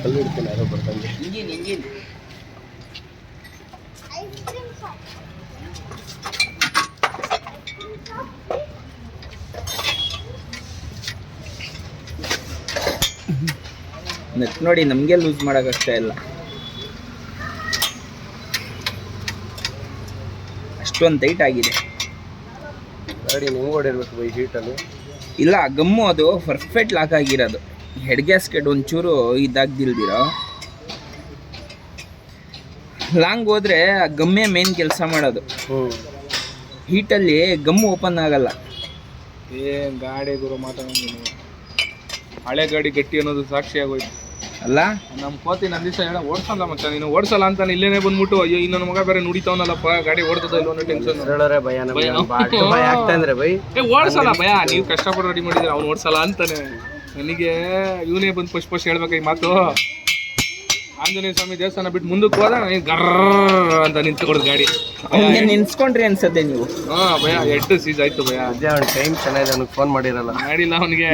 ಕಲ್ಲು ಹಿಡ್ತೀನಿ ಯಾರೋ ಬರ್ತಾನೆ. ಇಂಜಿನ್ ನೆಟ್ ನೋಡಿ ನಮಗೆ ಲೂಸ್ ಮಾಡೋಕ್ಕಷ್ಟೇ ಇಲ್ಲ, ಅಷ್ಟೊಂದು ಟೈಟ್ ಆಗಿದೆ ಗಾಡಿ. ನೀವು ಓಡಿರ್ಬೇಕು ಬೈ ಹೀಟಲ್ಲಿ. ಇಲ್ಲ ಗಮ್ಮು ಅದು ಪರ್ಫೆಕ್ಟ್ ಲಾಕ್ ಆಗಿರೋದು. ಹೆಡ್ ಗ್ಯಾಸ್ಕೆಟ್ ಒಂಚೂರು ಇದಾಗ್ದಿಲ್ದಿರೋ. ಲಾಂಗ್ ಹೋದ್ರೆ ಆ ಗಮ್ಮೆ ಮೇನ್ ಕೆಲಸ ಮಾಡೋದು. ಹೀಟಲ್ಲಿ ಗಮ್ಮು ಓಪನ್ ಆಗಲ್ಲ. ಏನು ಗಾಡಿ ಗುರು ಮಾತಾಡೋದು, ಹಳೆ ಗಾಡಿ ಗಟ್ಟಿ ಅನ್ನೋದು ಸಾಕ್ಷಿ ಆಗೋಯ್ತು ಅಲ್ಲ. ನಮ್ಮ ಕೋತಿ ನನ್ನ ದಿವಸ ಹೇಳ ಓಡಿಸಲ್ಲ ಮತ್ತೆ ನೀನು ಓಡಿಸಲ್ಲ ಅಂತಾನೆ ಇಲ್ಲೇನೆ ಬಂದ್ಬಿಟ್ಟು ಅಯ್ಯೋ ಇನ್ನೊಂದು ಮಗ ಬೇರೆ ನುಡಿತಾವನಲ್ಲಪ್ಪ ಗಾಡಿ ಓಡ್ತದ ಇಲ್ಲ ಅನ್ನೋ ಟೆನ್ಷನ್. ಆಗ್ತಂದ್ರೆ ಬೈ ಓಡಿಸಲ್ಲ ಭಯ, ನೀವು ಕಷ್ಟಪಟ್ಟು ರೆಡಿ ಮಾಡಿದ್ರೆ ಅವ್ನು ಓಡಿಸಲ್ಲ ಅಂತಾನೆ. ನನಗೆ ಇವನೇ ಬಂದು ಫಸ್ಟ್ ಹೇಳ್ಬೇಕು ಈ ಮಾತು. ಆಂಜನೇಯ ಸ್ವಾಮಿ ದೇವಸ್ಥಾನ ಬಿಟ್ಟು ಮುಂದಕ್ಕೆ ಹೋದ ಗರ್ರ ಅಂತ ನಿಂತ್ಕೊಡ್ದು ಗಾಡಿ. ನಿನ್ಸ್ಕೊಂಡ್ರಿ ಅನ್ಸತ್ತೆ ನೀವು. ಭಯ ಎಷ್ಟು ಸೀಸ್ ಆಯ್ತು ಭಯ. ಅವ್ನ ಟೈಮ್ ಚೆನ್ನಾಗಿದೆ, ಅವ್ನಿಗೆ ಫೋನ್ ಮಾಡಿರಲ್ಲ, ಮಾಡಿಲ್ಲ ಅವನಿಗೆ.